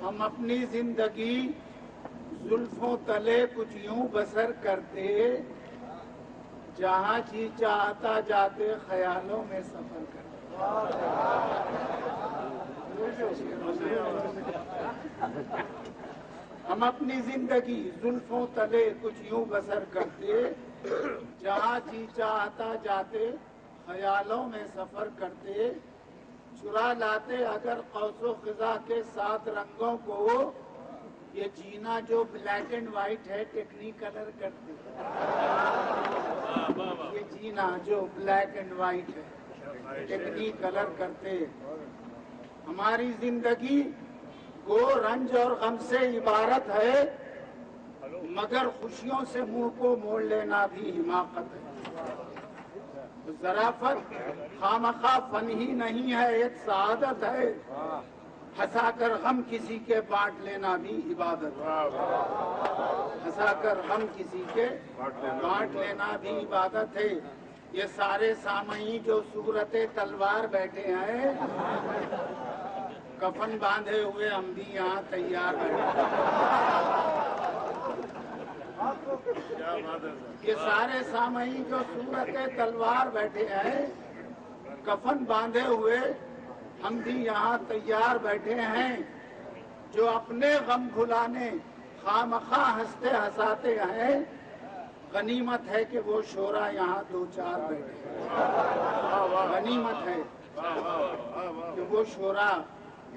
ہم اپنی زندگی زلفوں تلے کچھ یوں بسر کرتے، جہاں جی چاہتا جاتے خیالوں میں سفر کرتے۔ ہم اپنی زندگی زلفوں تلے کچھ یوں بسر کرتے، جہاں جی چاہتا جاتے خیالوں میں سفر کرتے، چرا لاتے اگر قوس و قزح کے 7 رنگوں کو، یہ جینا جو بلیک اینڈ وائٹ ہے ٹیکنی کلر کرتے۔ یہ جینا جو بلیک اینڈ وائٹ ہے ٹیکنی کلر کرتے۔ ہماری زندگی گو رنج اور غم سے عبارت ہے، مگر خوشیوں سے منہ کو موڑ لینا بھی حماقت ہے۔ ظرافت خامخواہ فن ہی نہیں ہے، ایک سعادت ہے، ہنسا کر غم کسی کے بانٹ لینا بھی عبادت ہے۔ ہنسا کر غم کسی کے بانٹ لینا بھی عبادت ہے۔ یہ سارے سامعین جو صورت تلوار بیٹھے ہیں، کفن باندھے ہوئے ہم بھی یہاں تیار بیٹھے ہیں۔ یہ سارے سامعین جو صورت تلوار بیٹھے ہیں، کفن باندھے ہوئے ہم بھی یہاں تیار بیٹھے ہیں، جو اپنے غم بھلانے خامخواہ ہنستے ہنساتے ہیں، غنیمت ہے کہ وہ شعرا یہاں 2-4 بیٹھے ہیں۔ غنیمت ہے کہ وہ شعرا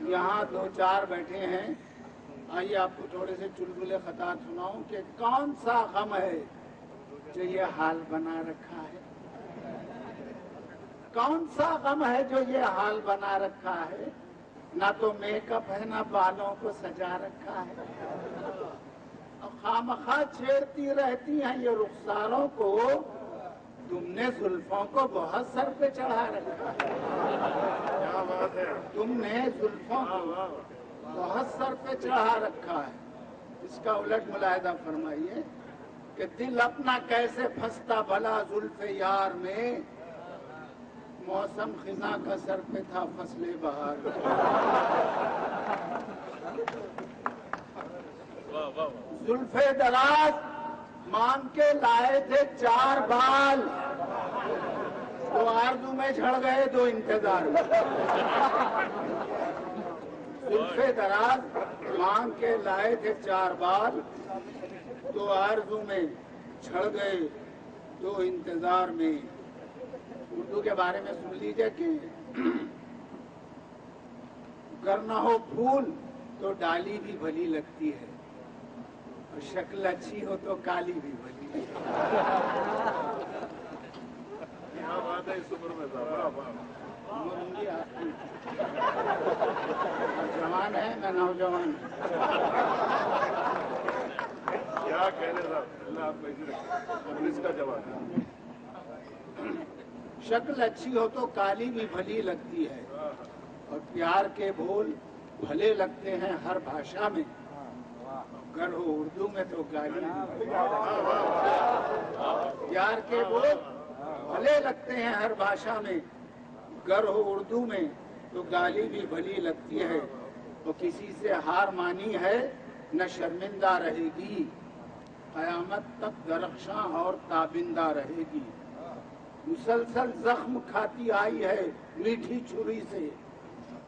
یہاں 2-4 بیٹھے ہیں۔ آئیے آپ کو تھوڑے سے چلبلے خطات سناؤں کہ کون سا غم ہے جو یہ حال بنا رکھا ہے؟ کون سا غم ہے جو یہ حال بنا رکھا ہے؟ نہ تو میک اپ ہے نہ بالوں کو سجا رکھا ہے، خامخواہ چھیڑتی رہتی ہیں یہ رخساروں کو، تم نے زلفوں کو بہت سر پہ چڑھا رکھا ہے۔ تم نے زلفوں کو بہت سر پہ چڑھا رکھا ہے۔ اس کا الٹ ملاحظہ فرمائیے کہ دل اپنا کیسے پھنستا بھلا زلف یار میں، موسم خزاں کا سر پہ تھا فصل بہار میں۔ زلف دراز مانگ کے لائے تھے 4 بال، 2 آرزو میں جھڑ گئے 2 انتظار میں۔ زلف دراز مانگ کے لائے تھے 4 بال، 2 آرزو میں جھڑ گئے 2 انتظار میں۔ اردو کے بارے میں سن لیجئے کہ گر نہ ہو پھول تو ڈالی بھی بھلی لگتی ہے، اور شکل اچھی ہو تو کالی بھی بھلی لگتی ہے۔ جوان ہے میں نوجوان کیا کہنے صاحب، آپ اس کا جواب ہے۔ شکل اچھی ہو تو کالی بھی بھلی لگتی ہے، اور پیار کے بول بھلے لگتے ہیں ہر بھاشا میں، گر ہو اردو میں تو گالی بھی پیار کے بول بھلے لگتے ہیں ہر بھاشا میں، گر ہو اردو میں تو گالی بھی بھلی لگتی ہے۔ وہ کسی سے ہار مانی ہے نہ شرمندہ رہے گی، قیامت تک درخشاں اور تابندہ رہے گی۔ مسلسل زخم کھاتی آئی ہے میٹھی چھری سے،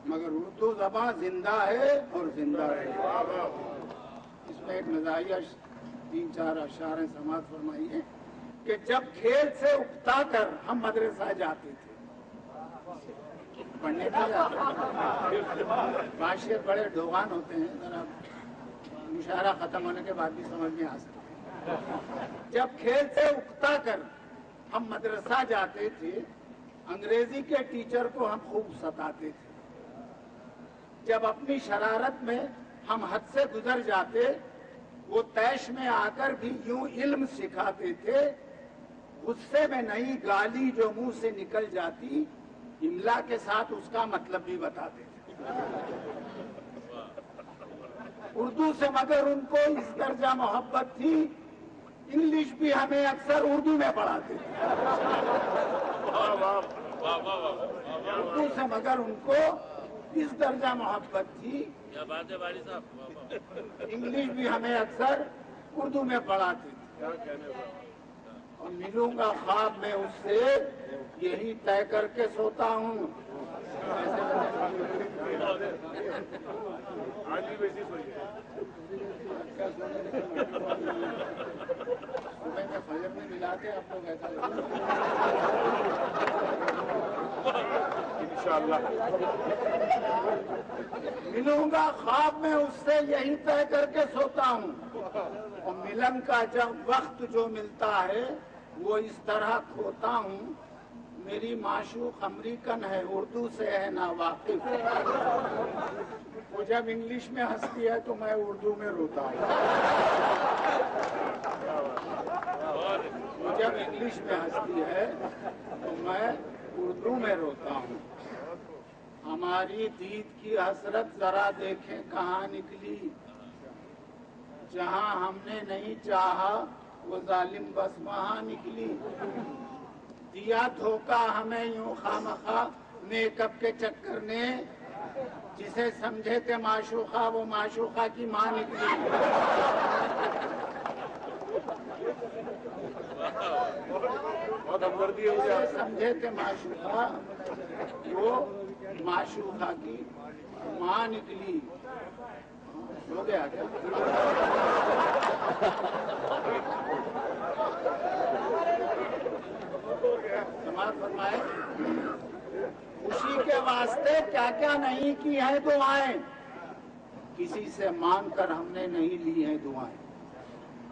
مگر اردو زبان زندہ ہے اور زندہ رہے گی۔ اس میں ایک مزاحیہ 3-4 اشعار سماعت فرمائیے کہ جب کھیل سے اکتا کر ہم مدرسہ جاتے تھے، پڑھنے کے جاتے معاشرے بڑے ڈھوغان ہوتے ہیں، ذرا مشاعرہ ختم ہونے کے بعد بھی سمجھ میں آ سکتے ہیں۔ جب کھیل سے اکتا کر ہم مدرسہ جاتے تھے، انگریزی کے ٹیچر کو ہم خوب ستاتے تھے۔ جب اپنی شرارت میں ہم حد سے گزر جاتے، وہ طیش میں آ کر بھی یوں علم سکھاتے تھے۔ غصے میں نئی گالی جو منہ سے نکل جاتی، املا کے ساتھ اس کا مطلب بھی بتاتے تھے۔ اردو سے مگر ان کو اس درجہ محبت تھی، انگلش بھی ہمیں اکثر اردو میں پڑھاتے تھے۔ اردو سے مگر ان کو اس درجہ محبت تھی. کیا بات ہے والد صاحب. انگلش بھی ہمیں اکثر اردو میں پڑھاتے تھے. کیا کہنے صاحب. اور ملوں گا خواب میں اس سے یہی طے کر کے سوتا ہوں. آج بھی ویسی سوئی ہے. صبح میں فجر میں ملاتے آپ لوگ ایسا لگتا ہے. انشاءاللہ ملوں گا خواب میں اس سے یہی طے کر کے سوتا ہوں. اور ملن کا جب وقت جو ملتا ہے وہ اس طرح کھوتا ہوں. میری معشوق امریکن ہے, اردو سے ہے نا واقف. وہ جب انگلش میں ہنستی ہے تو میں اردو میں روتا ہوں. وہ جب انگلش میں ہنستی ہے تو میں اردو میں روتا ہوں. ہماری دید کی حسرت ذرا دیکھیں کہاں نکلی. جہاں ہم نے نہیں چاہا وہ ظالم بس وہاں نکلی. دیا دھوکہ ہمیں یوں خامخواہ میک اپ کے چکر نے. جسے سمجھے تھے معشوقہ وہ معشوقہ کی ماں نکلی. بہت ہمدردی ہے مجھے. جسے سمجھے تھے معشوقہ وہ معشوقہ کی ماں نکلی. ہو گیا کیا؟ سماعت فرمائے. خوشی کے واسطے کیا کیا نہیں کی ہیں دعائیں. کسی سے مانگ کر ہم نے نہیں لی ہیں دعائیں.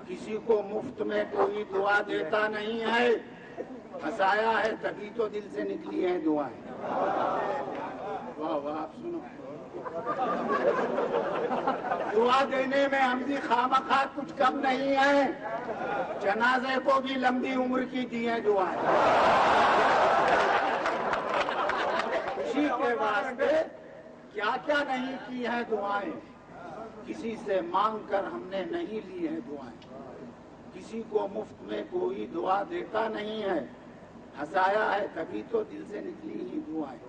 کسی کو مفت میں کوئی دعا دیتا نہیں ہے. ہنسایا ہے تبھی تو دل سے نکلی ہیں دعائیں. واہ واہ, آپ سنو. دعا دینے میں ہم بھی خامخواہ کچھ کم نہیں ہے. جنازے کو بھی لمبی عمر کی دی ہیں دعائیں. خوشی کے واسطے کیا کیا نہیں کی ہیں دعائیں. کسی سے مانگ کر ہم نے نہیں لی ہیں دعائیں. کسی کو مفت میں کوئی دعا دیتا نہیں ہے. ہنسایا ہے تبھی تو دل سے نکلی ہی دعائیں.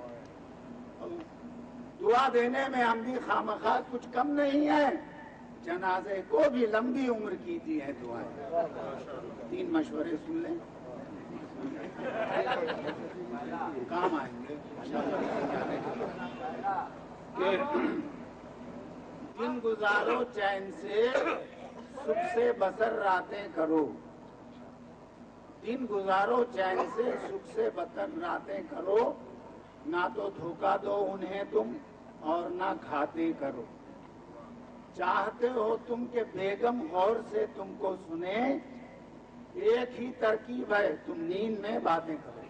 دعا دینے میں ہم بھی خامخواہ کچھ کم نہیں ہے. جنازے کو بھی لمبی عمر کی دی ہے دعائیں. 3 مشورے سن لیں, کام آئیں گے. دن گزارو چین سے سکھ سے بسر راتیں کرو. دن گزارو چین سے سکھ سے بسر راتیں کرو. نہ تو دھوکہ دو انہیں تم اور نہ کھاتے کرو. چاہتے ہو تم کہ بیگم غور سے تم کو سنے. ایک ہی ترکیب ہے تم نیند میں باتیں کرو.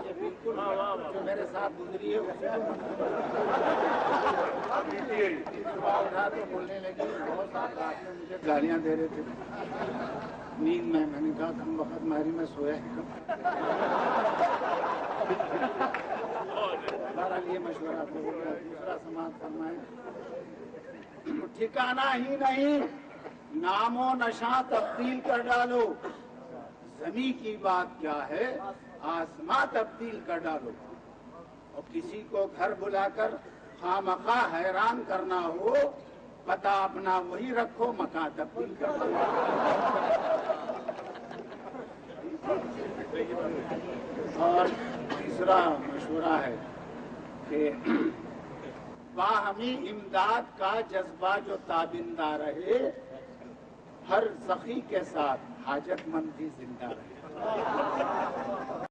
یہ بالکل جو میرے ساتھ گزری ہے اسی کو اٹھا تو بولنے لگی. بہت سارے رات میں مجھے گالیاں دے رہے تھے نیند میں. میں نے کہا کم وقت ماری میں سویا ہی کم. یہ مشورہ تو ہو گیا. دوسرا سماعت فرمائیں. ٹھکانا ہی نہیں نام و نشاں تبدیل کر ڈالو. زمین کی بات کیا ہے آسماں تبدیل کر ڈالو. اور کسی کو گھر بلا کر خامخواہ حیران کرنا ہو پتہ اپنا وہی رکھو مکان تبدیل کر دو. اور تیسرا مشورہ ہے کہ باہمی امداد کا جذبہ جو تابندہ رہے. ہر سخی کے ساتھ حاجت مند بھی زندہ رہے.